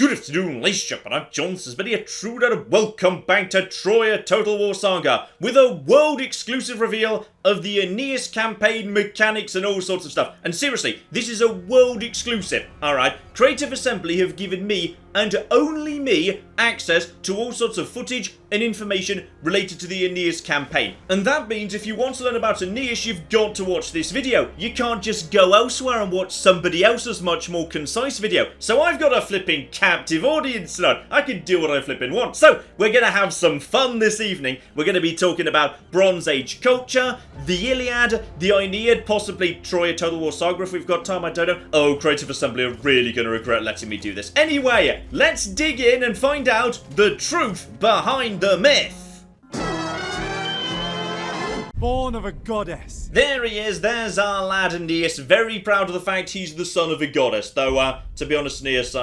Good afternoon, ladies and gentlemen, I'm John Sisbedy, true and welcome back to Troy, a Total War Saga, with a world-exclusive reveal of the Aeneas campaign mechanics and all sorts of stuff. And seriously, this is a world-exclusive, alright? Creative Assembly have given me, and only me, access to all sorts of footage and information related to the Aeneas campaign. And that means if you want to learn about Aeneas, you've got to watch this video. You can't just go elsewhere and watch somebody else's much more concise video. So I've got a flipping captive audience tonight. I can do what I flipping want. So we're going to have some fun this evening. We're going to be talking about Bronze Age culture, the Iliad, the Aeneid, possibly Troy, a Total War Saga if we've got time, I don't know. Oh, Creative Assembly are really going to regret letting me do this. Anyway, let's dig in and find out the truth behind the myth. Born of a goddess. There he is, there's our lad Aeneas, very proud of the fact he's the son of a goddess, though, to be honest, Aeneas,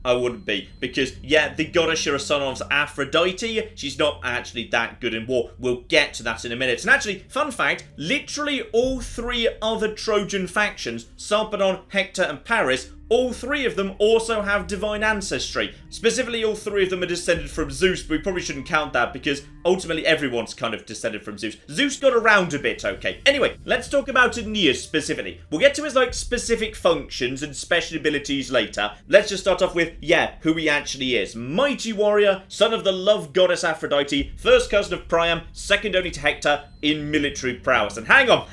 I wouldn't be, because, yeah, the goddess you're a son of is Aphrodite. She's not actually that good in war. We'll get to that in a minute. And actually, fun fact, literally all three other Trojan factions, Sarpedon, Hector, and Paris, all three of them also have divine ancestry. Specifically, all three of them are descended from Zeus, but we probably shouldn't count that because ultimately everyone's kind of descended from Zeus. Zeus got around a bit, okay. Anyway, let's talk about Aeneas specifically. We'll get to his, specific functions and special abilities later. Let's just start off with, who he actually is. Mighty warrior, son of the love goddess Aphrodite, first cousin of Priam, second only to Hector in military prowess. And hang on.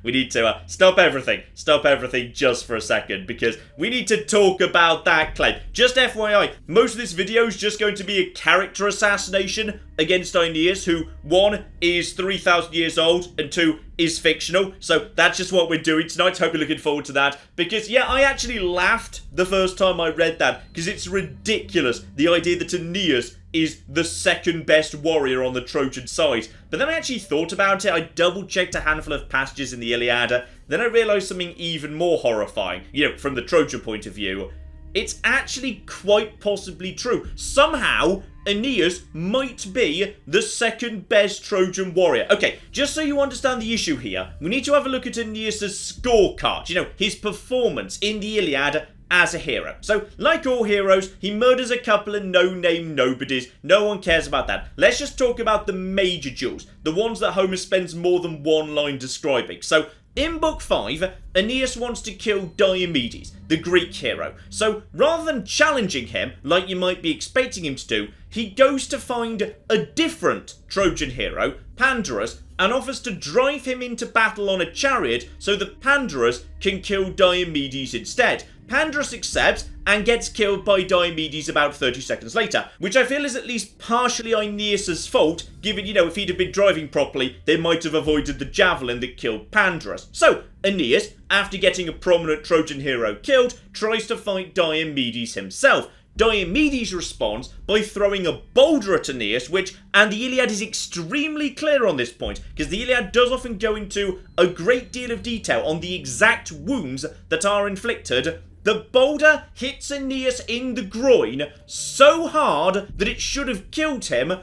We need to stop everything just for a second, because we need to talk about that claim. Just FYI, most of this video is just going to be a character assassination against Aeneas, who, 1, is 3,000 years old, and 2, is fictional. So that's just what we're doing tonight. Hope you're looking forward to that. Because, I actually laughed the first time I read that, because it's ridiculous, the idea that Aeneas is the second best warrior on the Trojan side. But then I actually thought about it. I double-checked a handful of passages in the Iliad. Then I realised something even more horrifying, from the Trojan point of view. It's actually quite possibly true. Somehow, Aeneas might be the second best Trojan warrior. Okay, just so you understand the issue here, we need to have a look at Aeneas' scorecard. His performance in the Iliad as a hero. So, like all heroes, he murders a couple of no-name nobodies. No one cares about that. Let's just talk about the major duels, the ones that Homer spends more than one line describing. So, in Book 5, Aeneas wants to kill Diomedes, the Greek hero. So, rather than challenging him, like you might be expecting him to do, he goes to find a different Trojan hero, Pandarus, and offers to drive him into battle on a chariot so that Pandarus can kill Diomedes instead. Pandarus accepts and gets killed by Diomedes about 30 seconds later, which I feel is at least partially Aeneas' fault, given, if he'd have been driving properly, they might have avoided the javelin that killed Pandarus. So, Aeneas, after getting a prominent Trojan hero killed, tries to fight Diomedes himself. Diomedes responds by throwing a boulder at Aeneas, and the Iliad is extremely clear on this point, because the Iliad does often go into a great deal of detail on the exact wounds that are inflicted. The boulder hits Aeneas in the groin so hard that it should have killed him.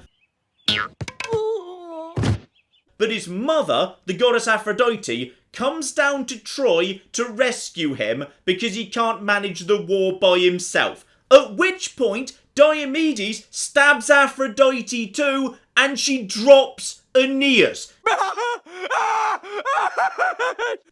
But his mother, the goddess Aphrodite, comes down to Troy to rescue him because he can't manage the war by himself. At which point, Diomedes stabs Aphrodite too, and she drops Aeneas.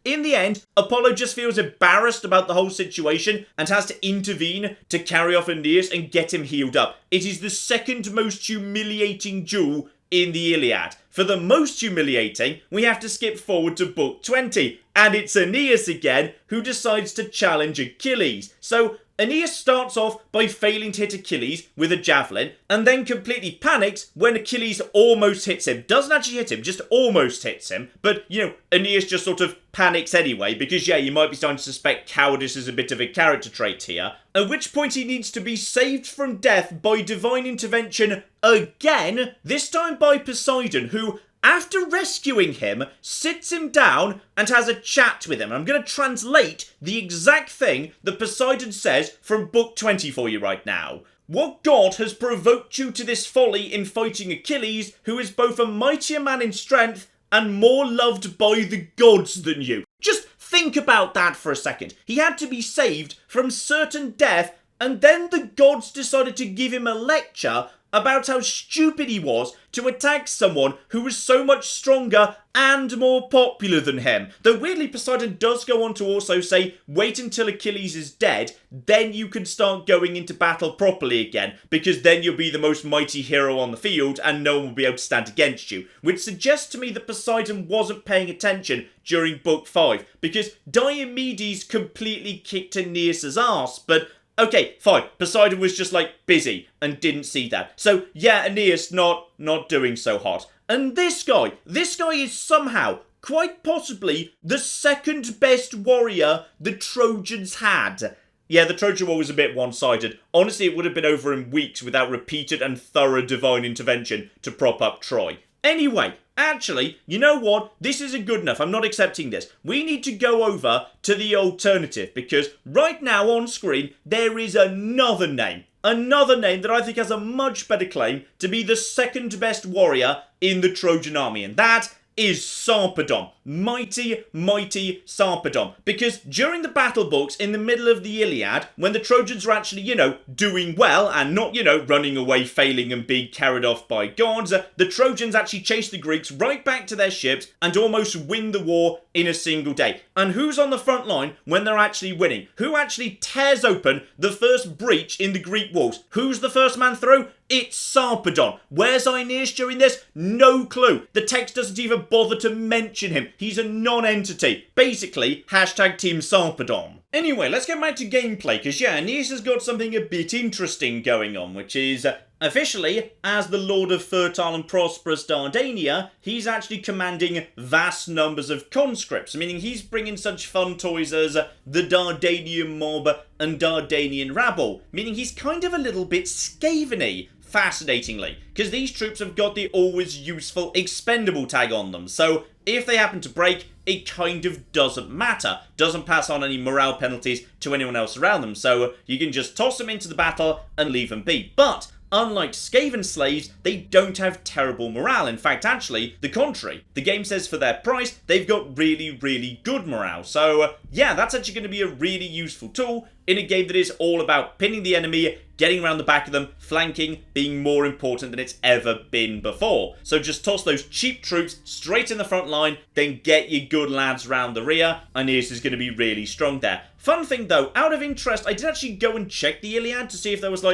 In the end, Apollo just feels embarrassed about the whole situation and has to intervene to carry off Aeneas and get him healed up. It is the second most humiliating duel in the Iliad. For the most humiliating, we have to skip forward to Book 20, and it's Aeneas again who decides to challenge Achilles. So, Aeneas starts off by failing to hit Achilles with a javelin, and then completely panics when Achilles almost hits him. Doesn't actually hit him, just almost hits him. But, Aeneas just sort of panics anyway, because, you might be starting to suspect cowardice is a bit of a character trait here. At which point he needs to be saved from death by divine intervention again, this time by Poseidon, who, after rescuing him, sits him down and has a chat with him. I'm going to translate the exact thing that Poseidon says from Book 20 for you right now. What god has provoked you to this folly in fighting Achilles, who is both a mightier man in strength and more loved by the gods than you? Just think about that for a second. He had to be saved from certain death And then the gods decided to give him a lecture about how stupid he was to attack someone who was so much stronger and more popular than him. Though weirdly, Poseidon does go on to also say, wait until Achilles is dead, then you can start going into battle properly again, because then you'll be the most mighty hero on the field and no one will be able to stand against you. Which suggests to me that Poseidon wasn't paying attention during Book 5, because Diomedes completely kicked Aeneas' ass, but okay, fine. Poseidon was just busy and didn't see that. So yeah, Aeneas not doing so hot. And this guy is somehow, quite possibly, the second best warrior the Trojans had. Yeah, the Trojan War was a bit one-sided. Honestly, it would have been over in weeks without repeated and thorough divine intervention to prop up Troy. Anyway, actually, you know what? This isn't good enough. I'm not accepting this. We need to go over to the alternative, because right now on screen, there is another name. Another name that I think has a much better claim to be the second best warrior in the Trojan army, and that is Sarpedon. Mighty, mighty Sarpedon. Because during the battle books in the middle of the Iliad, when the Trojans are actually, doing well and not, running away, failing and being carried off by gods, the Trojans actually chase the Greeks right back to their ships and almost win the war in a single day. And who's on the front line when they're actually winning? Who actually tears open the first breach in the Greek walls? Who's the first man through? It's Sarpedon. Where's Aeneas during this? No clue. The text doesn't even bother to mention him. He's a non-entity. Basically, hashtag Team Sarpedon. Anyway, let's get back to gameplay, because yeah, Aeneas has got something a bit interesting going on, which is, officially, as the Lord of Fertile and Prosperous Dardania, he's actually commanding vast numbers of conscripts, meaning he's bringing such fun toys as the Dardanian Mob and Dardanian Rabble, meaning he's kind of a little bit Skaven-y, fascinatingly, because these troops have got the always useful expendable tag on them, so if they happen to break, it kind of doesn't matter. Doesn't pass on any morale penalties to anyone else around them, so you can just toss them into the battle and leave them be. But unlike Skaven slaves, they don't have terrible morale. In fact, actually, the contrary. The game says for their price, they've got really, really good morale. So, yeah, that's actually going to be a really useful tool in a game that is all about pinning the enemy, getting around the back of them, flanking, being more important than it's ever been before. So just toss those cheap troops straight in the front line, then get your good lads round the rear. Aeneas is going to be really strong there. Fun thing though, out of interest, I did actually go and check the Iliad to see if there was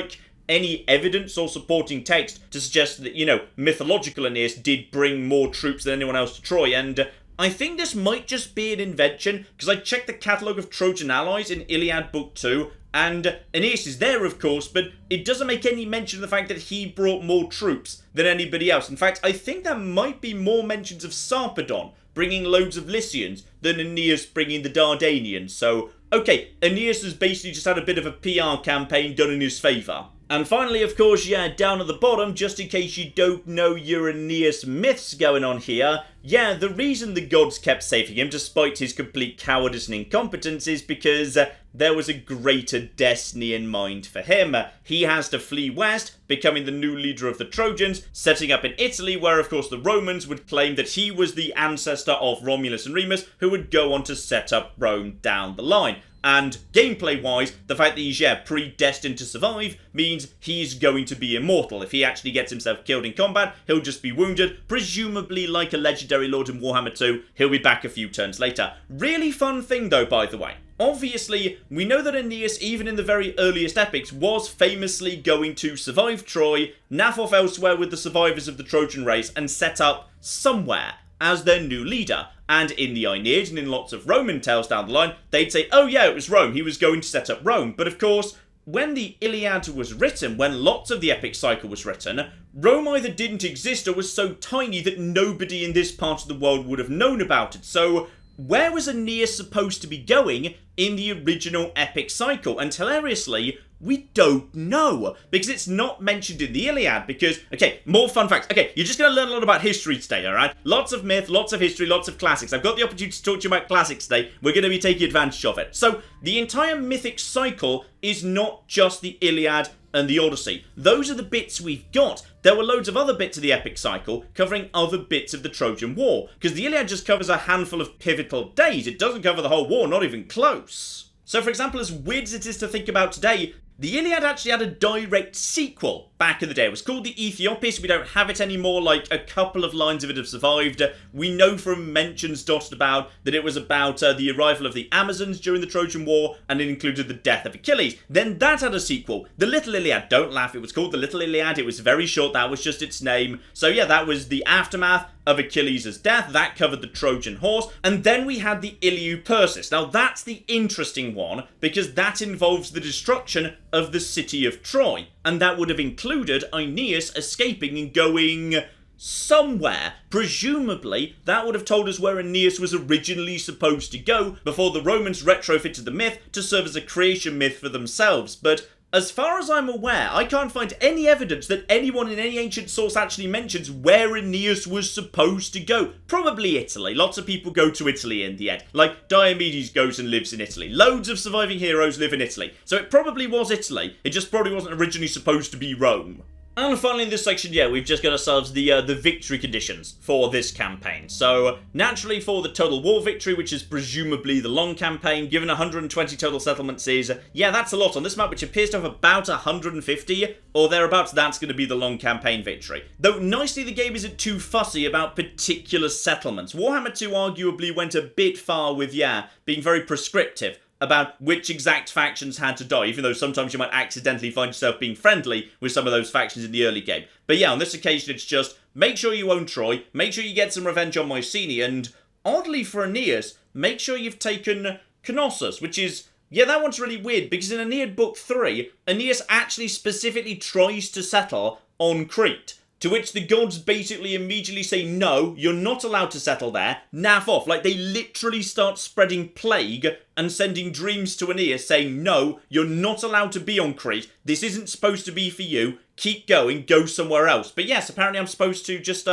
any evidence or supporting text to suggest that, mythological Aeneas did bring more troops than anyone else to Troy, and I think this might just be an invention, because I checked the catalogue of Trojan allies in Iliad Book 2, and Aeneas is there, of course, but it doesn't make any mention of the fact that he brought more troops than anybody else. In fact, I think there might be more mentions of Sarpedon bringing loads of Lycians than Aeneas bringing the Dardanians, so okay, Aeneas has basically just had a bit of a PR campaign done in his favour. And finally, of course, yeah, down at the bottom, just in case you don't know your Aeneas myths going on here, yeah, the reason the gods kept saving him despite his complete cowardice and incompetence is because there was a greater destiny in mind for him. He has to flee west, becoming the new leader of the Trojans, setting up in Italy, where of course the Romans would claim that he was the ancestor of Romulus and Remus, who would go on to set up Rome down the line. And gameplay-wise, the fact that he's, predestined to survive means he's going to be immortal. If he actually gets himself killed in combat, he'll just be wounded, presumably like a legendary lord in Warhammer 2, he'll be back a few turns later. Really fun thing though, by the way. Obviously, we know that Aeneas, even in the very earliest epics, was famously going to survive Troy, naff off elsewhere with the survivors of the Trojan race, and set up somewhere as their new leader. And in the Aeneid and in lots of Roman tales down the line, they'd say, oh yeah, it was Rome, he was going to set up Rome. But of course, when the Iliad was written, when lots of the epic cycle was written, Rome either didn't exist or was so tiny that nobody in this part of the world would have known about it. So where was Aeneas supposed to be going in the original epic cycle? And hilariously, we don't know, because it's not mentioned in the Iliad, because, okay, more fun facts. Okay, you're just going to learn a lot about history today, alright? Lots of myth, lots of history, lots of classics. I've got the opportunity to talk to you about classics today. We're going to be taking advantage of it. So, the entire mythic cycle is not just the Iliad and the Odyssey. Those are the bits we've got. There were loads of other bits of the epic cycle covering other bits of the Trojan War, because the Iliad just covers a handful of pivotal days. It doesn't cover the whole war, not even close. So, for example, as weird as it is to think about today, The Iliad actually had a direct sequel back in the day. It was called the Aethiopis. We don't have it anymore, like a couple of lines of it have survived. We know from mentions dotted about that it was about the arrival of the Amazons during the Trojan War, and it included the death of Achilles. Then that had a sequel, the Little Iliad. Don't laugh, it was called the Little Iliad. It was very short, that was just its name. So yeah, that was the aftermath of Achilles' death. That covered the Trojan horse. And then we had the Eleupersis. Now that's the interesting one, because that involves the destruction of the city of Troy. And that would have included Aeneas escaping and going somewhere. Presumably, that would have told us where Aeneas was originally supposed to go before the Romans retrofitted the myth to serve as a creation myth for themselves. But as far as I'm aware, I can't find any evidence that anyone in any ancient source actually mentions where Aeneas was supposed to go. Probably Italy. Lots of people go to Italy in the end. Like, Diomedes goes and lives in Italy. Loads of surviving heroes live in Italy. So it probably was Italy. It just probably wasn't originally supposed to be Rome. And finally in this section, yeah, we've just got ourselves the victory conditions for this campaign. So, naturally for the total war victory, which is presumably the long campaign, given 120 total settlements is, yeah, that's a lot on this map, which appears to have about 150, or thereabouts. That's going to be the long campaign victory. Though, nicely, the game isn't too fussy about particular settlements. Warhammer 2 arguably went a bit far with, yeah, being very prescriptive about which exact factions had to die, even though sometimes you might accidentally find yourself being friendly with some of those factions in the early game. But yeah, on this occasion it's just, make sure you own Troy, make sure you get some revenge on Mycenae, and, oddly for Aeneas, make sure you've taken Knossos, which is, yeah, that one's really weird, because in Aeneid Book 3, Aeneas actually specifically tries to settle on Crete. To which the gods basically immediately say, no, you're not allowed to settle there, naff off. Like, they literally start spreading plague and sending dreams to Aeneas saying, no, you're not allowed to be on Crete, this isn't supposed to be for you, keep going, go somewhere else. But yes, apparently I'm supposed to just,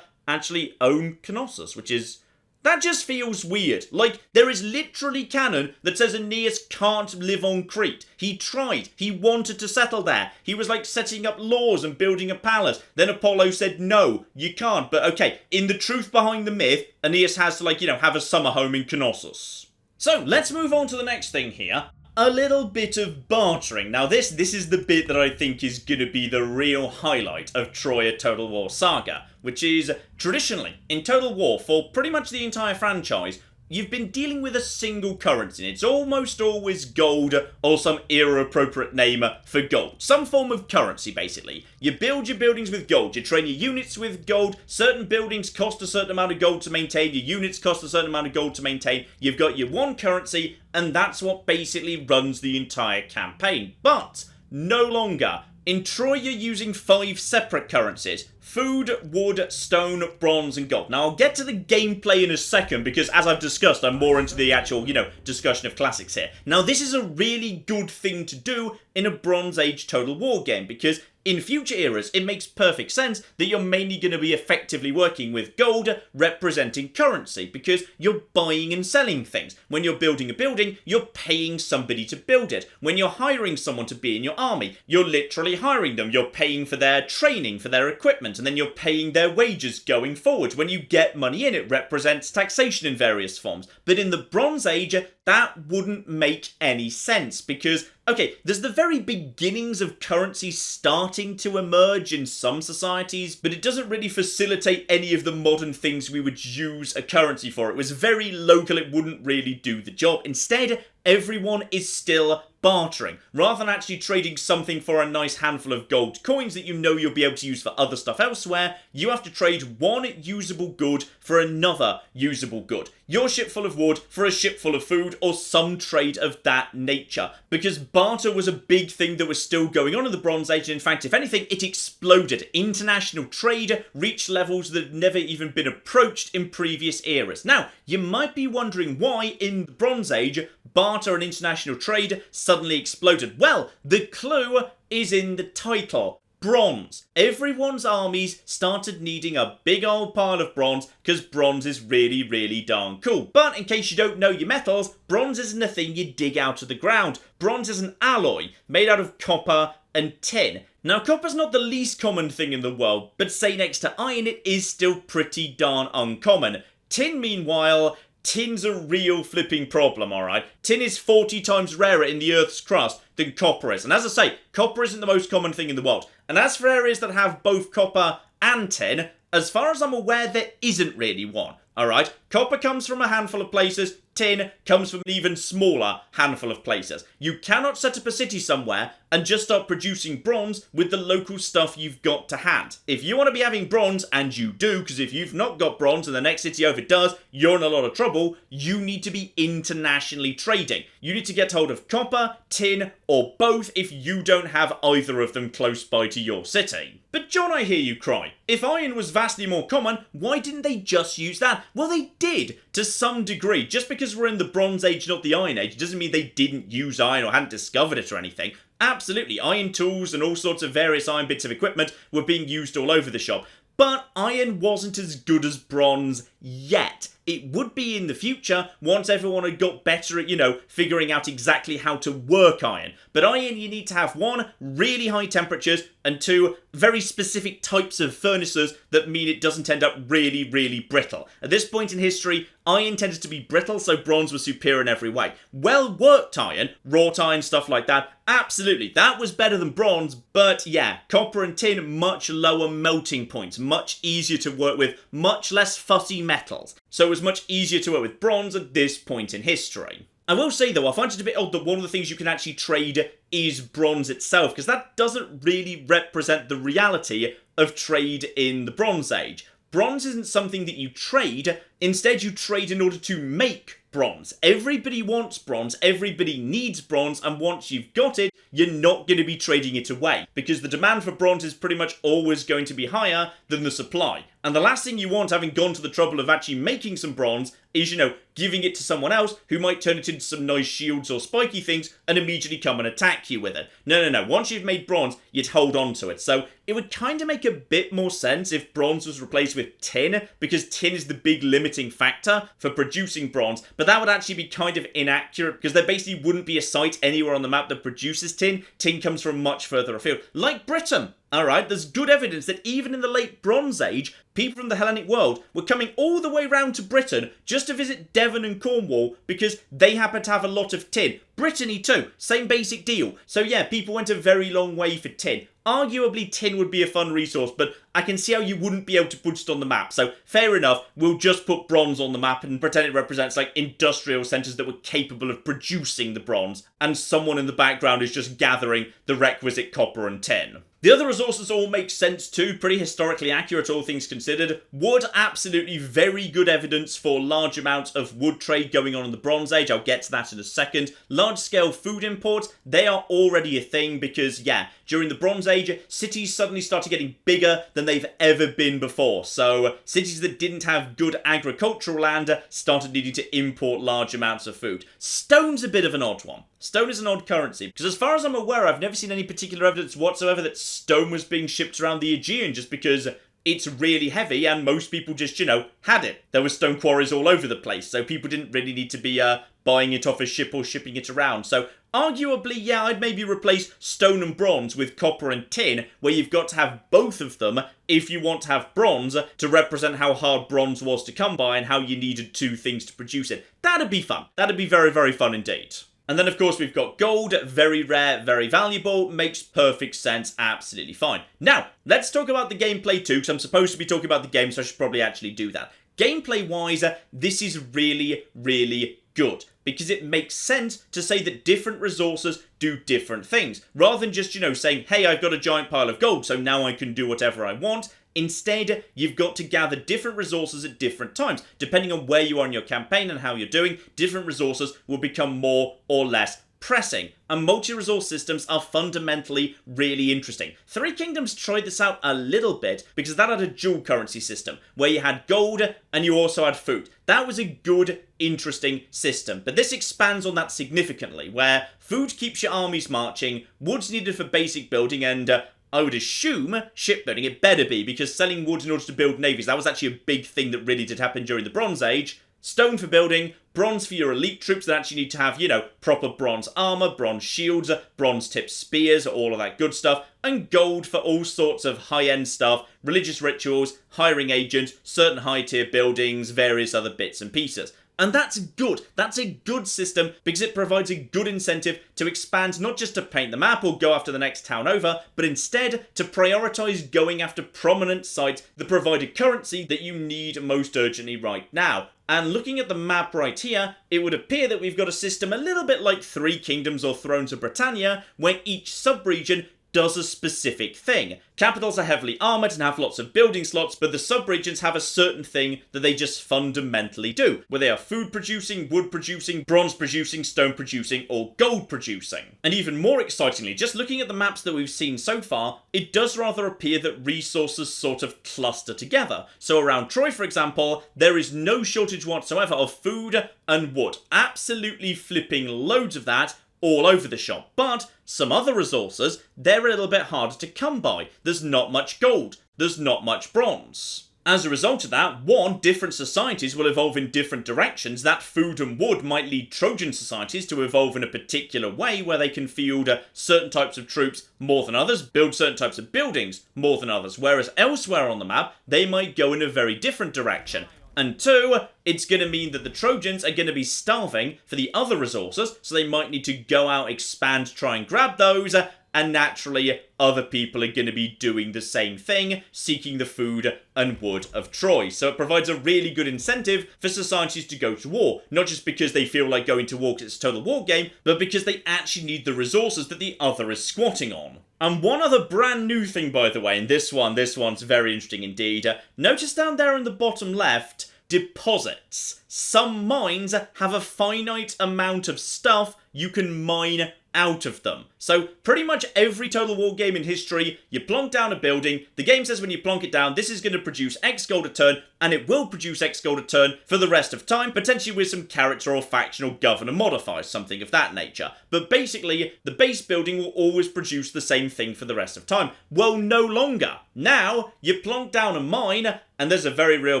actually own Knossos, which is, that just feels weird. Like, there is literally canon that says Aeneas can't live on Crete. He tried. He wanted to settle there. He was, like, setting up laws and building a palace. Then Apollo said, no, you can't. But, okay, in the truth behind the myth, Aeneas has to, like, you know, have a summer home in Knossos. So, let's move on to the next thing here. A little bit of bartering. Now this is the bit that I think is going to be the real highlight of Troy: A Total War Saga, which is, traditionally, in Total War, for pretty much the entire franchise, you've been dealing with a single currency, and it's almost always gold, or some era-appropriate name for gold. Some form of currency, basically. You build your buildings with gold, you train your units with gold, certain buildings cost a certain amount of gold to maintain, your units cost a certain amount of gold to maintain, you've got your one currency, and that's what basically runs the entire campaign. But, no longer. In Troy, you're using 5 separate currencies: food, wood, stone, bronze, and gold. Now, I'll get to the gameplay in a second, because as I've discussed, I'm more into the actual, discussion of classics here. Now, this is a really good thing to do in a Bronze Age Total War game, because in future eras, it makes perfect sense that you're mainly going to be effectively working with gold representing currency, because you're buying and selling things. When you're building a building, you're paying somebody to build it. When you're hiring someone to be in your army, you're literally hiring them. You're paying for their training, for their equipment, and then you're paying their wages going forward. When you get money in, it represents taxation in various forms. But in the Bronze Age, that wouldn't make any sense, because, okay, there's the very beginnings of currency starting to emerge in some societies, but it doesn't really facilitate any of the modern things we would use a currency for. It was very local, it wouldn't really do the job. Instead, everyone is still bartering. Rather than actually trading something for a nice handful of gold coins that you know you'll be able to use for other stuff elsewhere, you have to trade one usable good for another usable good. Your ship full of wood for a ship full of food, or some trade of that nature. Because barter was a big thing that was still going on in the Bronze Age, and in fact, if anything, it exploded. International trade reached levels that had never even been approached in previous eras. Now, you might be wondering why, in the Bronze Age, barter and international trade suddenly exploded. Well, the clue is in the title. Bronze. Everyone's armies started needing a big old pile of bronze, because bronze is really, really darn cool. But in case you don't know your metals, bronze isn't a thing you dig out of the ground. Bronze is an alloy made out of copper and tin. Now, copper's not the least common thing in the world, but say next to iron, it is still pretty darn uncommon. Tin, meanwhile, tin's a real flipping problem, alright? Tin is 40 times rarer in the Earth's crust than copper is. And as I say, copper isn't the most common thing in the world. And as for areas that have both copper and tin, as far as I'm aware, there isn't really one. Alright, copper comes from a handful of places, tin comes from an even smaller handful of places. You cannot set up a city somewhere and just start producing bronze with the local stuff you've got to hand. If you want to be having bronze, and you do, because if you've not got bronze and the next city over does, you're in a lot of trouble, you need to be internationally trading. You need to get hold of copper, tin, or both if you don't have either of them close by to your city. But John, I hear you cry. If iron was vastly more common, why didn't they just use that? Well, they did, to some degree. Just because we're in the Bronze Age, not the Iron Age, doesn't mean they didn't use iron or hadn't discovered it or anything. Absolutely, iron tools and all sorts of various iron bits of equipment were being used all over the shop. But iron wasn't as good as bronze yet. It would be in the future once everyone had got better at, figuring out exactly how to work iron. But iron, you need to have one, really high temperatures, and two, very specific types of furnaces that mean it doesn't end up really, really brittle. At this point in history, iron tended to be brittle, so bronze was superior in every way. Well-worked iron, wrought iron, stuff like that, absolutely, that was better than bronze, but yeah, copper and tin, much lower melting points, much easier to work with, much less fussy metals. So it was much easier to work with bronze at this point in history. I will say though, I find it a bit odd that one of the things you can actually trade is bronze itself, because that doesn't really represent the reality of trade in the Bronze Age. Bronze isn't something that you trade, instead you trade in order to make bronze. Everybody wants bronze, everybody needs bronze, and once you've got it, you're not going to be trading it away, because the demand for bronze is pretty much always going to be higher than the supply. And the last thing you want, having gone to the trouble of actually making some bronze, is, giving it to someone else who might turn it into some nice shields or spiky things and immediately come and attack you with it. No. Once you've made bronze, you'd hold on to it. So it would kind of make a bit more sense if bronze was replaced with tin, because tin is the big limiting factor for producing bronze. But that would actually be kind of inaccurate, because there basically wouldn't be a site anywhere on the map that produces tin. Tin comes from much further afield, like Britain. Alright, there's good evidence that even in the late Bronze Age, people from the Hellenic world were coming all the way round to Britain just to visit Devon and Cornwall because they happen to have a lot of tin. Brittany too, same basic deal. So yeah, people went a very long way for tin. Arguably, tin would be a fun resource, but I can see how you wouldn't be able to put it on the map. So fair enough, we'll just put bronze on the map and pretend it represents like industrial centres that were capable of producing the bronze, and someone in the background is just gathering the requisite copper and tin. The other resources all make sense too, pretty historically accurate all things considered. Wood, absolutely very good evidence for large amounts of wood trade going on in the Bronze Age, I'll get to that in a second. Large scale food imports, they are already a thing because, yeah, during the Bronze Age, cities suddenly started getting bigger than they've ever been before. So cities that didn't have good agricultural land started needing to import large amounts of food. Stone's a bit of an odd one. Stone is an odd currency, because as far as I'm aware, I've never seen any particular evidence whatsoever that stone was being shipped around the Aegean just because it's really heavy and most people just, had it. There were stone quarries all over the place, so people didn't really need to be buying it off a ship or shipping it around. So arguably, yeah, I'd maybe replace stone and bronze with copper and tin, where you've got to have both of them if you want to have bronze to represent how hard bronze was to come by and how you needed two things to produce it. That'd be fun. That'd be very, very fun indeed. And then, of course, we've got gold, very rare, very valuable, makes perfect sense, absolutely fine. Now, let's talk about the gameplay too, because I'm supposed to be talking about the game, so I should probably actually do that. Gameplay-wise, this is really, really good, because it makes sense to say that different resources do different things, rather than just, saying, hey, I've got a giant pile of gold, so now I can do whatever I want. Instead, you've got to gather different resources at different times. Depending on where you are in your campaign and how you're doing, different resources will become more or less pressing. And multi-resource systems are fundamentally really interesting. Three Kingdoms tried this out a little bit because that had a dual currency system where you had gold and you also had food. That was a good, interesting system. But this expands on that significantly, where food keeps your armies marching, wood's needed for basic building, and I would assume shipbuilding, it better be, because selling wood in order to build navies, that was actually a big thing that really did happen during the Bronze Age. Stone for building, bronze for your elite troops that actually need to have, proper bronze armour, bronze shields, bronze-tipped spears, all of that good stuff, and gold for all sorts of high-end stuff, religious rituals, hiring agents, certain high-tier buildings, various other bits and pieces. And that's good. That's a good system because it provides a good incentive to expand, not just to paint the map or go after the next town over, but instead to prioritise going after prominent sites that provide a currency that you need most urgently right now. And looking at the map right here, it would appear that we've got a system a little bit like Three Kingdoms or Thrones of Britannia, where each sub-region does a specific thing. Capitals are heavily armoured and have lots of building slots, but the sub-regions have a certain thing that they just fundamentally do, where they are food producing, wood producing, bronze producing, stone producing, or gold producing. And even more excitingly, just looking at the maps that we've seen so far, it does rather appear that resources sort of cluster together. So around Troy, for example, there is no shortage whatsoever of food and wood. Absolutely flipping loads of that all over the shop. But some other resources, they're a little bit harder to come by. There's not much gold. There's not much bronze. As a result of that, different societies will evolve in different directions. That food and wood might lead Trojan societies to evolve in a particular way where they can field certain types of troops more than others, build certain types of buildings more than others, whereas elsewhere on the map, they might go in a very different direction. And two, it's going to mean that the Trojans are going to be starving for the other resources, so they might need to go out, expand, try and grab those, and naturally other people are going to be doing the same thing, seeking the food and wood of Troy. So it provides a really good incentive for societies to go to war, not just because they feel like going to war because it's a total war game, but because they actually need the resources that the other is squatting on. And one other brand new thing, by the way, and this one's very interesting indeed. Notice down there in the bottom left, deposits. Some mines have a finite amount of stuff you can mine out of them. So pretty much every Total War game in history, you plonk down a building, the game says when you plonk it down, this is going to produce X gold a turn, and it will produce X gold a turn for the rest of time, potentially with some character or faction or governor modifiers, something of that nature. But basically, the base building will always produce the same thing for the rest of time. Well, no longer. Now, you plonk down a mine, and there's a very real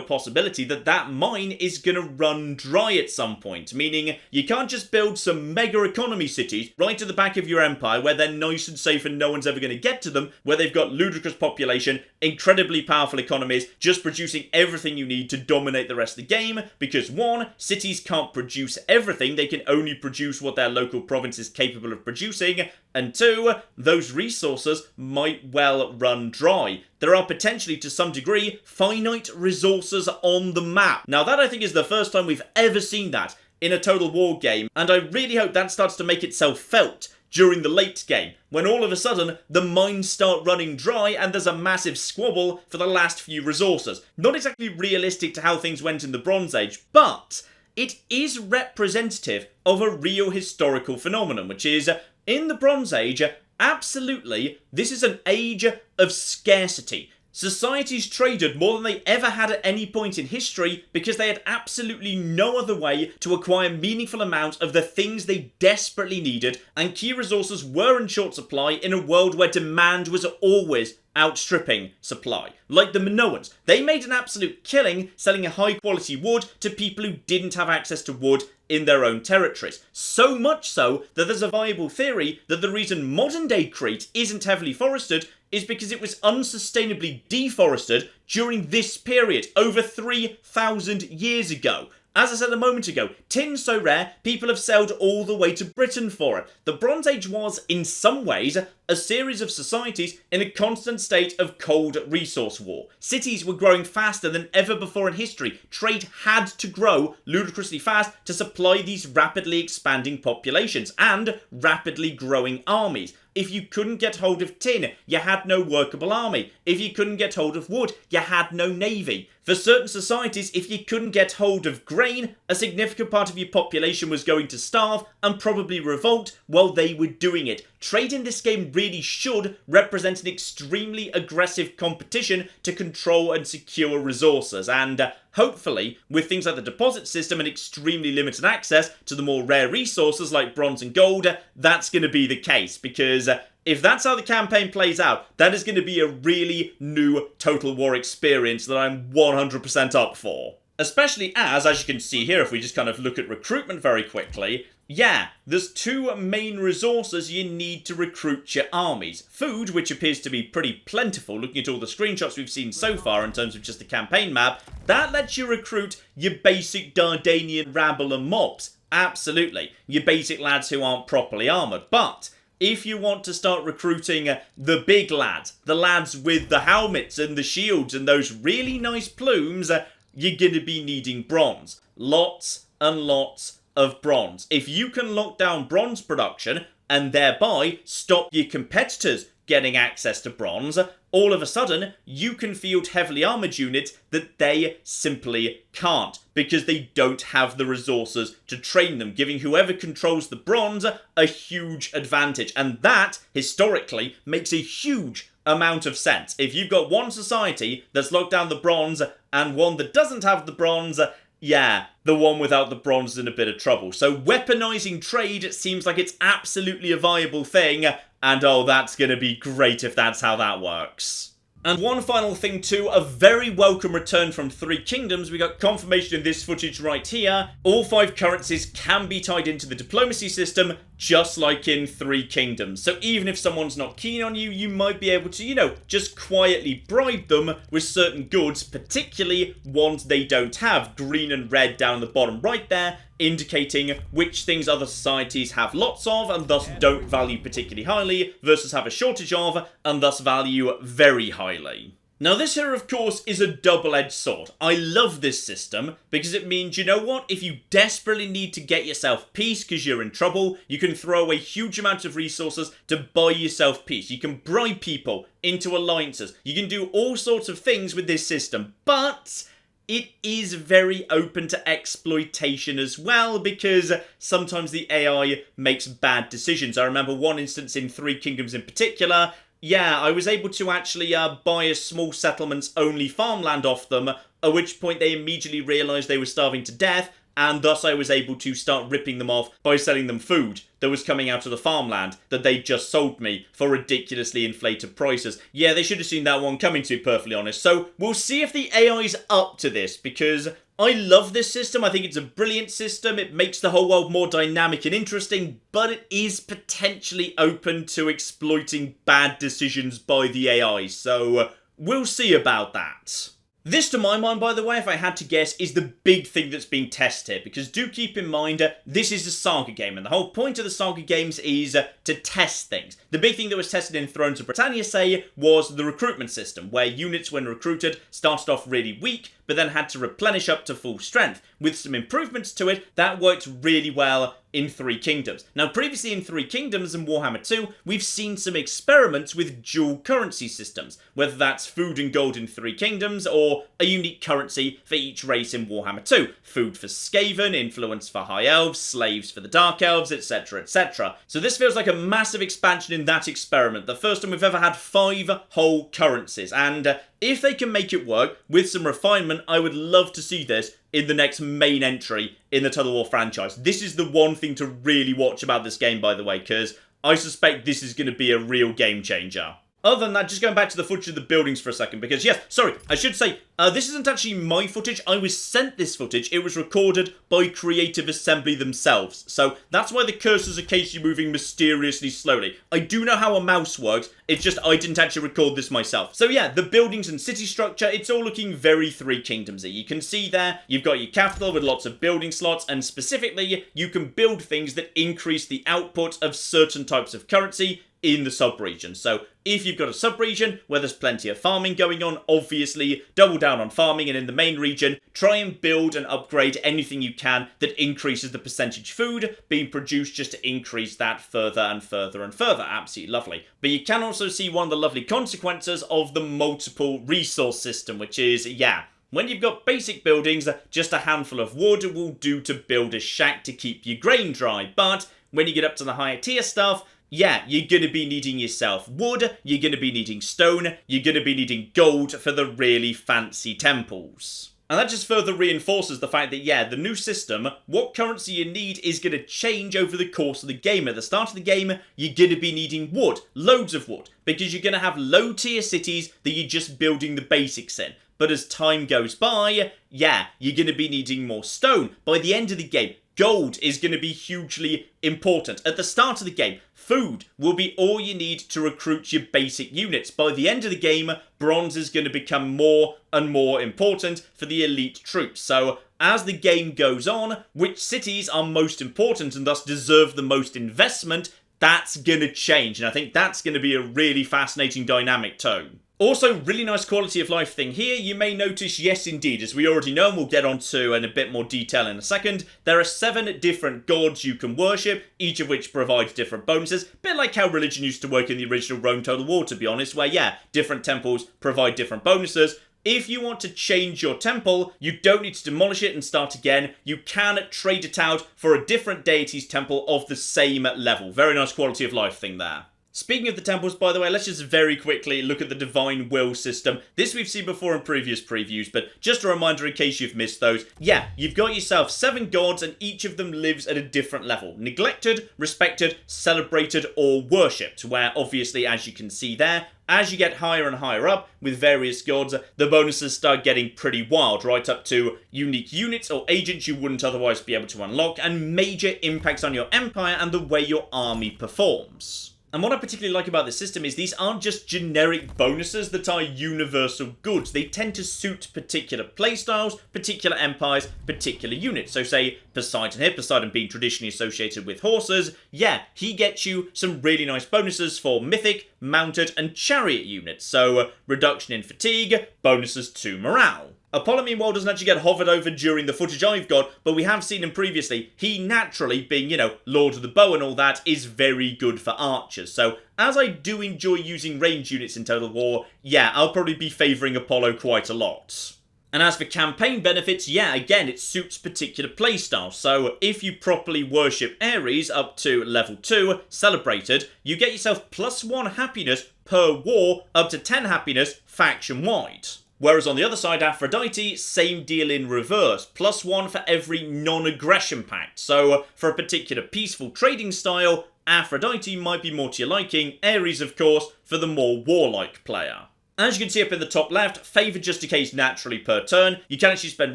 possibility that that mine is going to run dry at some point, meaning you can't just build some mega economy cities right at the back of your empire where they're nice and safe and no one's ever going to get to them, where they've got ludicrous population, incredibly powerful economies, just producing everything you need to dominate the rest of the game, because one, cities can't produce everything, they can only produce what their local province is capable of producing, and two, those resources might well run dry. There are potentially, to some degree, finite resources on the map. Now that I think is the first time we've ever seen that in a Total War game, and I really hope that starts to make itself felt during the late game, when all of a sudden the mines start running dry and there's a massive squabble for the last few resources. Not exactly realistic to how things went in the Bronze Age, but it is representative of a real historical phenomenon, which is, in the Bronze Age, absolutely, this is an age of scarcity. Societies traded more than they ever had at any point in history because they had absolutely no other way to acquire meaningful amounts of the things they desperately needed, and key resources were in short supply in a world where demand was always outstripping supply. Like the Minoans, they made an absolute killing selling a high quality wood to people who didn't have access to wood in their own territories. So much so that there's a viable theory that the reason modern day Crete isn't heavily forested is because it was unsustainably deforested during this period, over 3,000 years ago. As I said a moment ago, tin's so rare, people have sailed all the way to Britain for it. The Bronze Age was, in some ways, a series of societies in a constant state of cold resource war. Cities were growing faster than ever before in history. Trade had to grow ludicrously fast to supply these rapidly expanding populations and rapidly growing armies. If you couldn't get hold of tin, you had no workable army. If you couldn't get hold of wood, you had no navy. For certain societies, if you couldn't get hold of grain, a significant part of your population was going to starve and probably revolt while they were doing it. Trade in this game really should represent an extremely aggressive competition to control and secure resources, and hopefully, with things like the deposit system and extremely limited access to the more rare resources like bronze and gold, that's going to be the case, because if that's how the campaign plays out, that is going to be a really new Total War experience that I'm 100% up for. Especially as you can see here, if we just kind of look at recruitment very quickly, yeah, there's two main resources you need to recruit your armies. Food, which appears to be pretty plentiful, looking at all the screenshots we've seen so far in terms of just the campaign map. That lets you recruit your basic Dardanian rabble and mobs. Absolutely. Your basic lads who aren't properly armoured. But if you want to start recruiting the big lads, the lads with the helmets and the shields and those really nice plumes, you're going to be needing bronze. Lots and lots of bronze. If you can lock down bronze production and thereby stop your competitors getting access to bronze, all of a sudden you can field heavily armoured units that they simply can't because they don't have the resources to train them, giving whoever controls the bronze a huge advantage. And that, historically, makes a huge amount of sense. If you've got one society that's locked down the bronze and one that doesn't have the bronze, yeah, the one without the bronze is in a bit of trouble. So weaponizing trade seems like it's absolutely a viable thing, and oh, that's going to be great if that's how that works. And one final thing too, a very welcome return from Three Kingdoms. We got confirmation in this footage right here. All 5 currencies can be tied into the diplomacy system, just like in Three Kingdoms. So even if someone's not keen on you, you might be able to, just quietly bribe them with certain goods, particularly ones they don't have. Green and red down the bottom right there, indicating which things other societies have lots of and thus don't value particularly highly versus have a shortage of and thus value very highly. Now this here of course is a double-edged sword. I love this system because it means, you know what, if you desperately need to get yourself peace because you're in trouble, you can throw away huge amounts of resources to buy yourself peace. You can bribe people into alliances. You can do all sorts of things with this system, but it is very open to exploitation as well because sometimes the AI makes bad decisions. I remember one instance in Three Kingdoms in particular. Yeah, I was able to actually buy a small settlement's only farmland off them, at which point they immediately realised they were starving to death, and thus I was able to start ripping them off by selling them food that was coming out of the farmland that they just sold me for ridiculously inflated prices. Yeah, they should have seen that one coming, to be perfectly honest. So we'll see if the AI's up to this, because I love this system. I think it's a brilliant system. It makes the whole world more dynamic and interesting, but it is potentially open to exploiting bad decisions by the AI. So we'll see about that. This, to my mind, by the way, if I had to guess, is the big thing that's being tested here, because do keep in mind, this is a Saga game, and the whole point of the Saga games is to test things. The big thing that was tested in Thrones of Britannia, say, was the recruitment system, where units, when recruited, started off really weak, but then had to replenish up to full strength. With some improvements to it, that worked really well in Three Kingdoms. Now, previously in Three Kingdoms and Warhammer 2, we've seen some experiments with dual currency systems, whether that's food and gold in Three Kingdoms, or a unique currency for each race in Warhammer 2. Food for Skaven, influence for High Elves, slaves for the Dark Elves, etc, etc. So this feels like a massive expansion in that experiment, the first time we've ever had 5 whole currencies, and if they can make it work with some refinement, I would love to see this in the next main entry in the Total War franchise. This is the one thing to really watch about this game, by the way, because I suspect this is going to be a real game changer. Other than that, just going back to the footage of the buildings for a second, because yes, sorry, I should say, this isn't actually my footage. I was sent this footage. It was recorded by Creative Assembly themselves. So that's why the cursor's occasionally moving mysteriously slowly. I do know how a mouse works. It's just I didn't actually record this myself. So yeah, the buildings and city structure, it's all looking very Three Kingdoms-y. You can see there, you've got your capital with lots of building slots, and specifically, you can build things that increase the output of certain types of currency in the sub-region. So if you've got a sub-region where there's plenty of farming going on, obviously double down on farming, and in the main region, try and build and upgrade anything you can that increases the percentage food being produced just to increase that further and further and further. Absolutely lovely. But you can also see one of the lovely consequences of the multiple resource system, which is, yeah, when you've got basic buildings, just a handful of wood will do to build a shack to keep your grain dry. But when you get up to the higher tier stuff, yeah, you're going to be needing yourself wood, you're going to be needing stone, you're going to be needing gold for the really fancy temples. And that just further reinforces the fact that, yeah, the new system, what currency you need is going to change over the course of the game. At the start of the game, you're going to be needing wood, loads of wood, because you're going to have low-tier cities that you're just building the basics in. But as time goes by, yeah, you're going to be needing more stone. By the end of the game, gold is going to be hugely important. At the start of the game, food will be all you need to recruit your basic units. By the end of the game, bronze is going to become more and more important for the elite troops. So as the game goes on, which cities are most important and thus deserve the most investment, that's going to change. And I think that's going to be a really fascinating dynamic tone. Also, really nice quality of life thing here. You may notice, yes indeed, as we already know and we'll get onto in a bit more detail in a second, there are 7 different gods you can worship, each of which provides different bonuses. Bit like how religion used to work in the original Rome Total War, to be honest, where yeah, different temples provide different bonuses. If you want to change your temple, you don't need to demolish it and start again. You can trade it out for a different deity's temple of the same level. Very nice quality of life thing there. Speaking of the temples, by the way, let's just very quickly look at the Divine Will system. This we've seen before in previous previews, but just a reminder in case you've missed those. Yeah, you've got yourself 7 gods and each of them lives at a different level. Neglected, respected, celebrated, or worshipped, where obviously, as you can see there, as you get higher and higher up with various gods, the bonuses start getting pretty wild, right up to unique units or agents you wouldn't otherwise be able to unlock, and major impacts on your empire and the way your army performs. And what I particularly like about this system is these aren't just generic bonuses that are universal goods. They tend to suit particular playstyles, particular empires, particular units. So say Poseidon here, Poseidon being traditionally associated with horses, yeah, he gets you some really nice bonuses for mythic, mounted, and chariot units. So reduction in fatigue, bonuses to morale. Apollo, meanwhile, doesn't actually get hovered over during the footage I've got, but we have seen him previously. He naturally, being, Lord of the Bow and all that, is very good for archers. So, as I do enjoy using range units in Total War, yeah, I'll probably be favouring Apollo quite a lot. And as for campaign benefits, yeah, again, it suits particular playstyles. So, if you properly worship Ares up to level 2, celebrated, you get yourself +1 happiness per war, up to 10 happiness faction-wide. Whereas on the other side, Aphrodite, same deal in reverse. +1 for every non-aggression pact. So, for a particular peaceful trading style, Aphrodite might be more to your liking. Ares, of course, for the more warlike player. As you can see up in the top left, favoured just decays naturally per turn. You can actually spend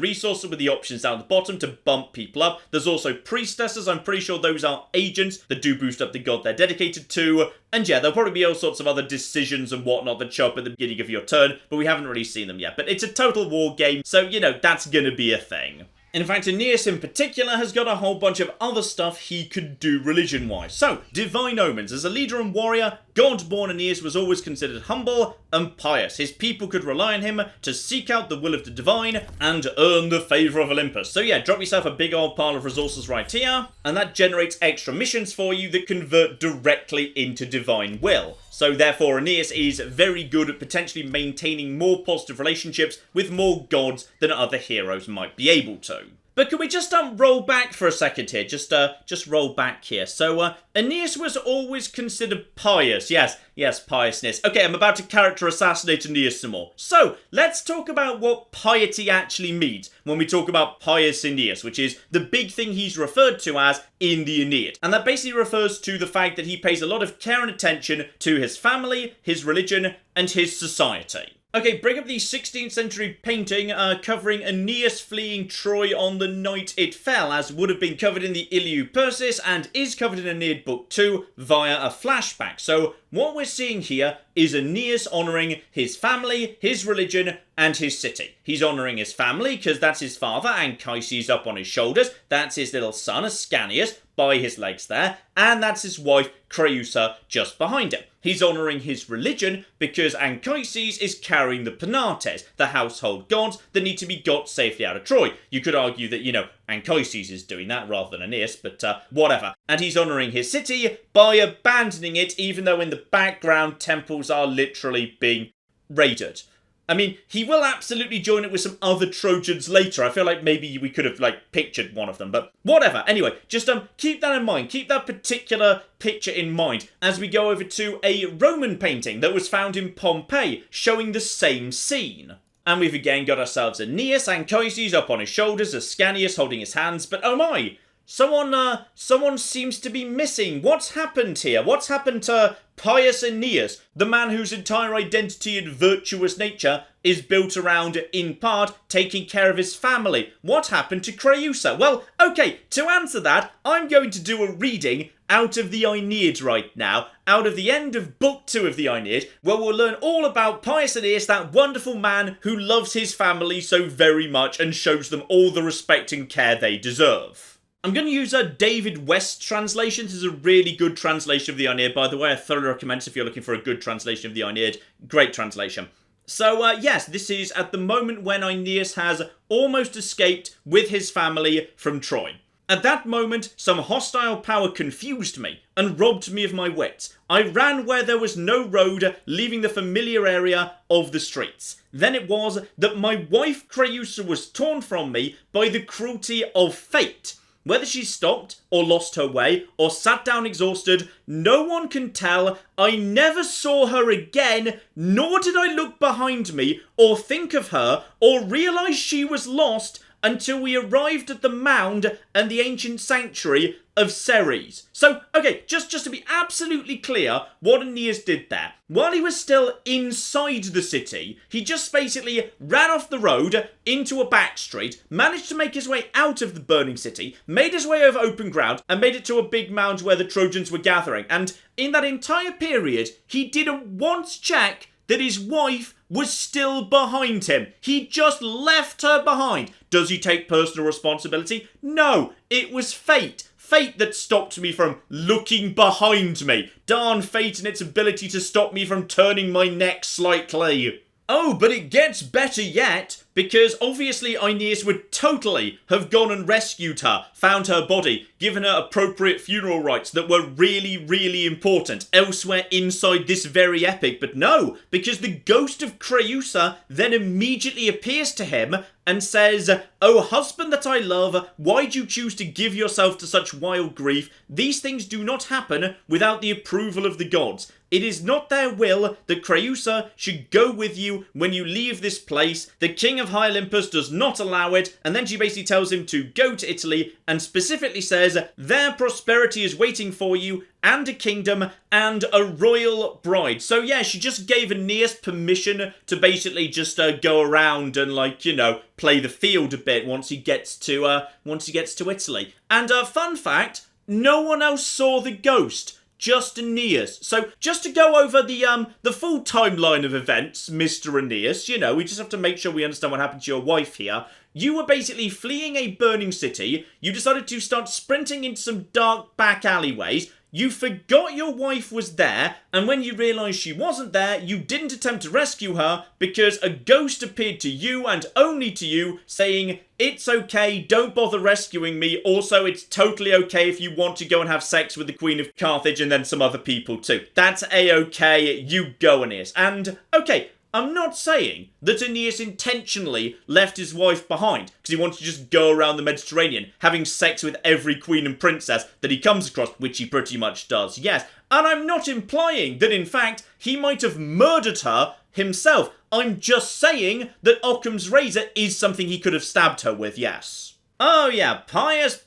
resources with the options down at the bottom to bump people up. There's also priestesses, I'm pretty sure those are agents that do boost up the god they're dedicated to. And yeah, there'll probably be all sorts of other decisions and whatnot that show up at the beginning of your turn, but we haven't really seen them yet. But it's a Total War game, so that's gonna be a thing. In fact, Aeneas in particular has got a whole bunch of other stuff he could do religion-wise. So, Divine Omens. As a leader and warrior, God-born Aeneas was always considered humble and pious. His people could rely on him to seek out the will of the divine and earn the favour of Olympus. So yeah, drop yourself a big old pile of resources right here, and that generates extra missions for you that convert directly into Divine Will. So therefore, Aeneas is very good at potentially maintaining more positive relationships with more gods than other heroes might be able to. But can we just roll back for a second here? Just roll back here. So Aeneas was always considered pious. Yes, piousness. Okay, I'm about to character assassinate Aeneas some more. So let's talk about what piety actually means when we talk about pious Aeneas, which is the big thing he's referred to as in the Aeneid. And that basically refers to the fact that he pays a lot of care and attention to his family, his religion, and his society. Okay, bring up the 16th century painting covering Aeneas fleeing Troy on the night it fell, as would have been covered in the Iliu Persis and is covered in Aeneid Book 2 via a flashback. So what we're seeing here is Aeneas honouring his family, his religion, and his city. He's honouring his family because that's his father, Anchises up on his shoulders. That's his little son, Ascanius, by his legs there. And that's his wife, Creusa, just behind him. He's honouring his religion because Anchises is carrying the Penates, the household gods that need to be got safely out of Troy. You could argue that, Anchises is doing that rather than Aeneas, but whatever. And he's honouring his city by abandoning it, even though in the background temples are literally being raided. I mean, he will absolutely join it with some other Trojans later. I feel like maybe we could have, pictured one of them, but whatever. Anyway, just keep that in mind. Keep that particular picture in mind as we go over to a Roman painting that was found in Pompeii, showing the same scene. And we've again got ourselves Aeneas, Anchises up on his shoulders, Ascanius holding his hands, but oh my! Someone seems to be missing. What's happened here? What's happened to pious Aeneas, the man whose entire identity and virtuous nature is built around, in part, taking care of his family? What happened to Creusa? Well, okay, to answer that, I'm going to do a reading out of the Aeneid right now, out of the end of Book 2 of the Aeneid, where we'll learn all about pious Aeneas, that wonderful man who loves his family so very much and shows them all the respect and care they deserve. I'm going to use a David West translation. This is a really good translation of the Aeneid, by the way. I thoroughly recommend it if you're looking for a good translation of the Aeneid. Great translation. So, yes, this is at the moment when Aeneas has almost escaped with his family from Troy. At that moment, some hostile power confused me and robbed me of my wits. I ran where there was no road, leaving the familiar area of the streets. Then it was that my wife Creusa was torn from me by the cruelty of fate. Whether she stopped, or lost her way, or sat down exhausted, no one can tell. I never saw her again, nor did I look behind me, or think of her, or realise she was lost, until we arrived at the mound and the ancient sanctuary of Ceres. So, okay, just to be absolutely clear, what Aeneas did there. While he was still inside the city, he just basically ran off the road into a back street, managed to make his way out of the burning city, made his way over open ground, and made it to a big mound where the Trojans were gathering. And in that entire period, he didn't once check that his wife was still behind him. He just left her behind. Does he take personal responsibility? No, it was fate. Fate that stopped me from looking behind me. Darn fate and its ability to stop me from turning my neck slightly. Oh, but it gets better yet, because obviously Aeneas would totally have gone and rescued her, found her body, given her appropriate funeral rites that were really, really important elsewhere inside this very epic. But no, because the ghost of Creusa then immediately appears to him and says, "O husband that I love, why do you choose to give yourself to such wild grief? These things do not happen without the approval of the gods. It is not their will that Creusa should go with you when you leave this place. The king of High Olympus does not allow it." And then she basically tells him to go to Italy and specifically says, "Their prosperity is waiting for you, and a kingdom, and a royal bride." So yeah, she just gave Aeneas permission to basically just go around and, like, you know, play the field a bit once he gets to Italy. And fun fact, no one else saw the ghost. Just Aeneas. So, just to go over the full timeline of events, Mr. Aeneas, you know, we just have to make sure we understand what happened to your wife here. You were basically fleeing a burning city. You decided to start sprinting into some dark back alleyways. You forgot your wife was there, and when you realised she wasn't there, you didn't attempt to rescue her because a ghost appeared to you and only to you, saying, "It's okay, don't bother rescuing me. Also, it's totally okay if you want to go and have sex with the Queen of Carthage and then some other people too. That's a-okay, you go, Aeneas." And, okay, I'm not saying that Aeneas intentionally left his wife behind because he wanted to just go around the Mediterranean having sex with every queen and princess that he comes across, which he pretty much does, yes. And I'm not implying that, in fact, he might have murdered her himself. I'm just saying that Occam's razor is something he could have stabbed her with, yes. Oh yeah, pious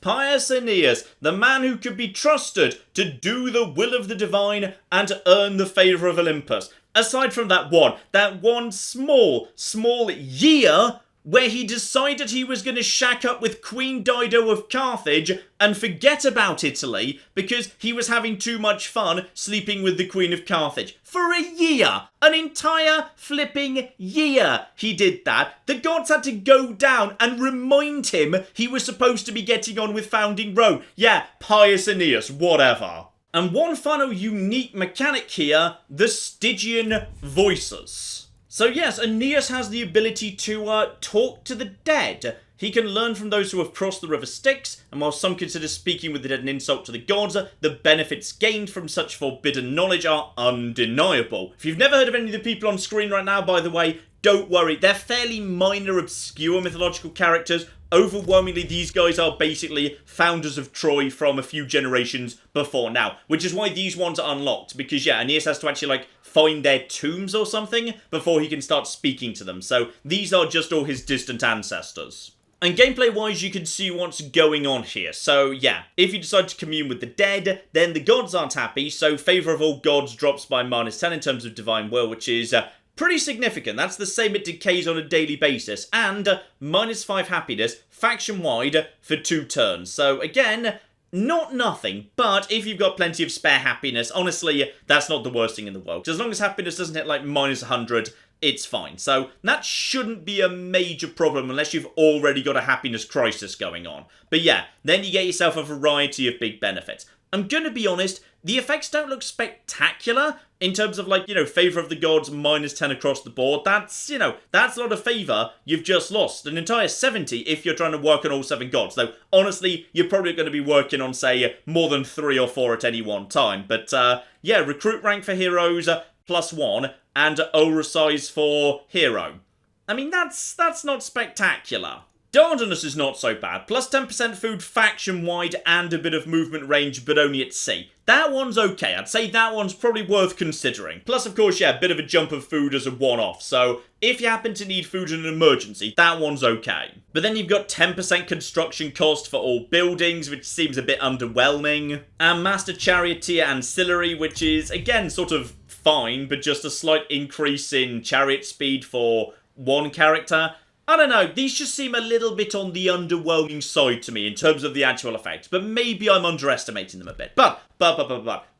Aeneas, the man who could be trusted to do the will of the divine and to earn the favour of Olympus. Aside from that one small year where he decided he was going to shack up with Queen Dido of Carthage and forget about Italy because he was having too much fun sleeping with the Queen of Carthage. For a year! An entire flipping year he did that. The gods had to go down and remind him he was supposed to be getting on with founding Rome. Yeah, pious Aeneas, whatever. And one final unique mechanic here, the Stygian voices. So yes, Aeneas has the ability to talk to the dead. He can learn from those who have crossed the river Styx, and while some consider speaking with the dead an insult to the gods, the benefits gained from such forbidden knowledge are undeniable. If you've never heard of any of the people on screen right now, by the way, don't worry, they're fairly minor, obscure mythological characters. Overwhelmingly, these guys are basically founders of Troy from a few generations before now, which is why these ones are unlocked, because yeah, Aeneas has to actually, like, find their tombs or something before he can start speaking to them. So these are just all his distant ancestors. And gameplay-wise, you can see what's going on here. So, yeah, if you decide to commune with the dead, then the gods aren't happy, so Favour of All Gods drops by -10 in terms of Divine Will, which is pretty significant. That's the same it decays on a daily basis. And -5 happiness, faction-wide, for 2 turns. So, again, not nothing, but if you've got plenty of spare happiness, honestly, that's not the worst thing in the world. As long as happiness doesn't hit, like, -100, it's fine. So that shouldn't be a major problem unless you've already got a happiness crisis going on. But yeah, then you get yourself a variety of big benefits. I'm gonna be honest, the effects don't look spectacular in terms of, like, Favour of the Gods, -10 across the board. That's, that's a lot of favour you've just lost. An entire 70 if you're trying to work on all 7 gods. Though, honestly, you're probably going to be working on, say, more than 3 or 4 at any one time. But, yeah, recruit rank for heroes, +1, and aura size for hero. I mean, that's not spectacular. Dardanus is not so bad. +10% food faction-wide and a bit of movement range, but only at sea. That one's okay. I'd say that one's probably worth considering. Plus, of course, yeah, a bit of a jump of food as a one-off. So, if you happen to need food in an emergency, that one's okay. But then you've got 10% construction cost for all buildings, which seems a bit underwhelming. And Master Charioteer Ancillary, which is, again, sort of fine, but just a slight increase in chariot speed for one character. I don't know, these just seem a little bit on the underwhelming side to me in terms of the actual effects, but maybe I'm underestimating them a bit. But.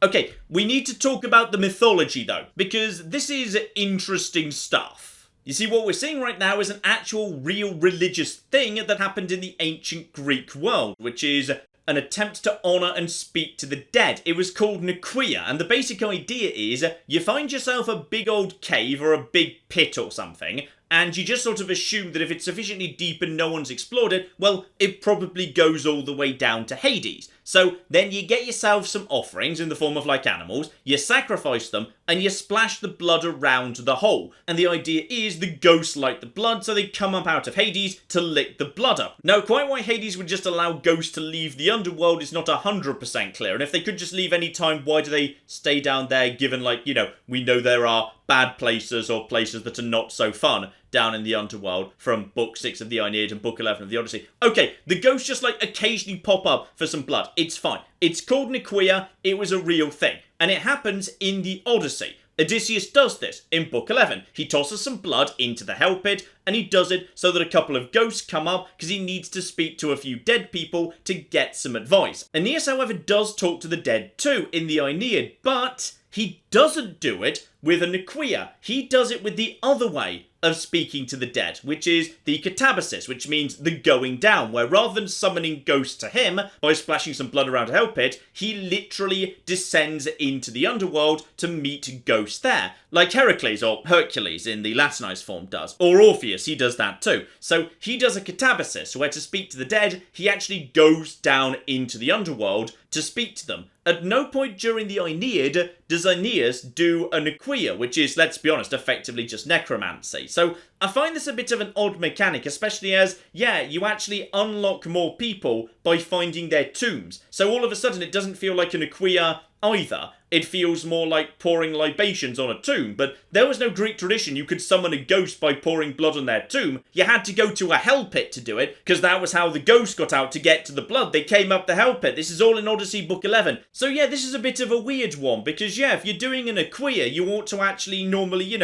Okay, we need to talk about the mythology though, because this is interesting stuff. You see, what we're seeing right now is an actual real religious thing that happened in the ancient Greek world, which is an attempt to honour and speak to the dead. It was called Nicaea, and the basic idea is you find yourself a big old cave or a big pit or something, and you just sort of assume that if it's sufficiently deep and no one's explored it, well, it probably goes all the way down to Hades. So then you get yourself some offerings in the form of, like, animals, you sacrifice them, and you splash the blood around the hole. And the idea is the ghosts like the blood, so they come up out of Hades to lick the blood up. Now, quite why Hades would just allow ghosts to leave the underworld is not 100% clear, and if they could just leave any time, why do they stay down there, given, like, we know there are bad places or places that are not so fun down in the underworld from Book 6 of the Aeneid and Book 11 of the Odyssey. Okay, the ghosts just, like, occasionally pop up for some blood. It's fine. It's called Nicaea. It was a real thing. And it happens in the Odyssey. Odysseus does this in Book 11. He tosses some blood into the Hell Pit, and he does it so that a couple of ghosts come up because he needs to speak to a few dead people to get some advice. Aeneas, however, does talk to the dead too in the Aeneid, but he doesn't do it with a Nicaea. He does it with the other way of speaking to the dead, which is the catabasis, which means the going down, where rather than summoning ghosts to him by splashing some blood around a hell pit, he literally descends into the underworld to meet ghosts there. Like Heracles, or Hercules in the Latinized form does. Or Orpheus, he does that too. So he does a catabasis, where to speak to the dead, he actually goes down into the underworld to speak to them. At no point during the Aeneid does Aeneas do a Nicaea, which is, let's be honest, effectively just necromancy. So I find this a bit of an odd mechanic, especially as, yeah, you actually unlock more people by finding their tombs. So all of a sudden it doesn't feel like a Nicaea either. It feels more like pouring libations on a tomb, but there was no Greek tradition you could summon a ghost by pouring blood on their tomb. You had to go to a hell pit to do it, because that was how the ghosts got out to get to the blood. They came up the hell pit. This is all in Odyssey Book 11. So yeah, this is a bit of a weird one, because yeah, if you're doing an Nicaea, you ought to actually normally,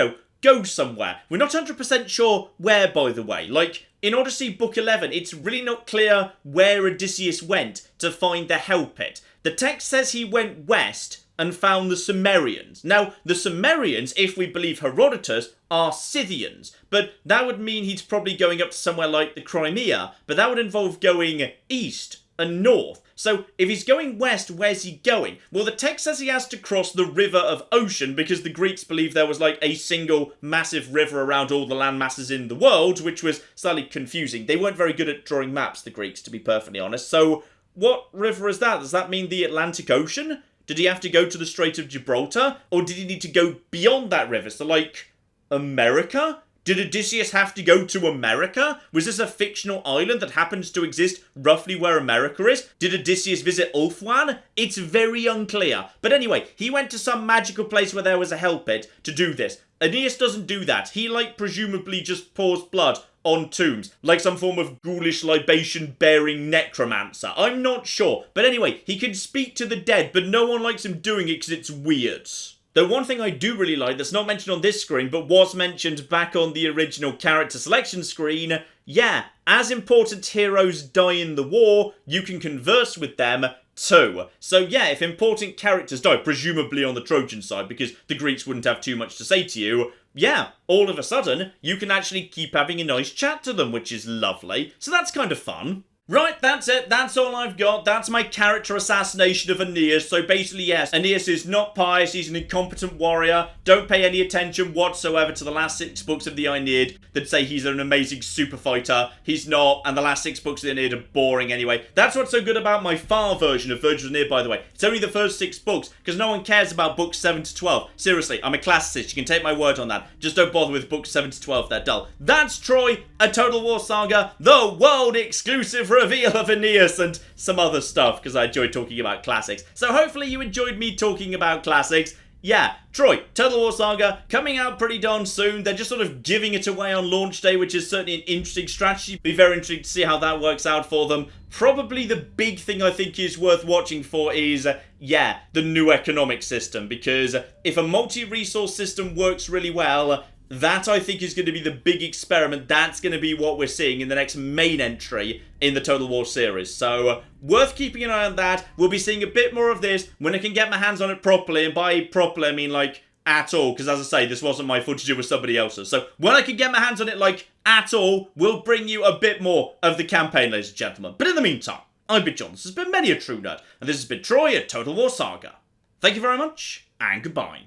go somewhere. We're not 100% sure where, by the way. Like, in Odyssey Book 11, it's really not clear where Odysseus went to find the hell pit. The text says he went west and found the Cimmerians. Now, the Cimmerians, if we believe Herodotus, are Scythians, but that would mean he's probably going up to somewhere like the Crimea, but that would involve going east and north. So, if he's going west, where's he going? Well, the text says he has to cross the river of Ocean because the Greeks believed there was like a single massive river around all the land masses in the world, which was slightly confusing. They weren't very good at drawing maps, the Greeks, to be perfectly honest. So, what river is that? Does that mean the Atlantic Ocean? Did he have to go to the Strait of Gibraltar? Or did he need to go beyond that river? So, like, America? Did Odysseus have to go to America? Was this a fictional island that happens to exist roughly where America is? Did Odysseus visit Ulthuan? It's very unclear. But anyway, he went to some magical place where there was a hell pit to do this. Aeneas doesn't do that. He, presumably just pours blood on tombs, like some form of ghoulish libation-bearing necromancer. I'm not sure. But anyway, he can speak to the dead, but no one likes him doing it because it's weird. Though one thing I do really like that's not mentioned on this screen, but was mentioned back on the original character selection screen, yeah, as important heroes die in the war, you can converse with them too. So yeah, if important characters die, presumably on the Trojan side, because the Greeks wouldn't have too much to say to you, yeah, all of a sudden, you can actually keep having a nice chat to them, which is lovely. So that's kind of fun. Right, that's it. That's all I've got. That's my character assassination of Aeneas. So basically, yes, Aeneas is not pious. He's an incompetent warrior. Don't pay any attention whatsoever to the last 6 books of the Aeneid that say he's an amazing super fighter. He's not, and the last 6 books of the Aeneid are boring anyway. That's what's so good about my file version of Virgil's Aeneid, by the way. It's only the first 6 books, because no one cares about books 7 to 12. Seriously, I'm a classicist. You can take my word on that. Just don't bother with books 7 to 12. They're dull. That's Troy, a Total War Saga, the world-exclusive reveal of Aeneas and some other stuff, because I enjoy talking about classics. So hopefully you enjoyed me talking about classics. Yeah, Troy, Total War Saga, coming out pretty darn soon. They're just sort of giving it away on launch day, which is certainly an interesting strategy. Be very interesting to see how that works out for them. Probably the big thing I think is worth watching for is, yeah, the new economic system. Because if a multi-resource system works really well, that, I think, is going to be the big experiment. That's going to be what we're seeing in the next main entry in the Total War series. So, worth keeping an eye on that. We'll be seeing a bit more of this when I can get my hands on it properly. And by properly, I mean, like, at all. Because, as I say, this wasn't my footage, it was somebody else's. So, when I can get my hands on it, like, at all, we'll bring you a bit more of the campaign, ladies and gentlemen. But in the meantime, I've been John. This has been many a true nerd. And this has been Troy at Total War Saga. Thank you very much, and goodbye.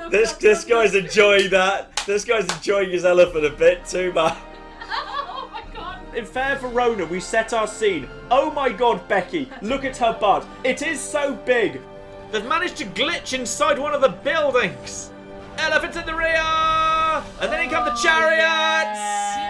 This guy's enjoying that. This guy's enjoying his elephant a bit too much. Oh my god. In Fair Verona, we set our scene. Oh my god, Becky, look at her butt. It is so big. They've managed to glitch inside one of the buildings. Elephants in the rear! And then in come the chariots!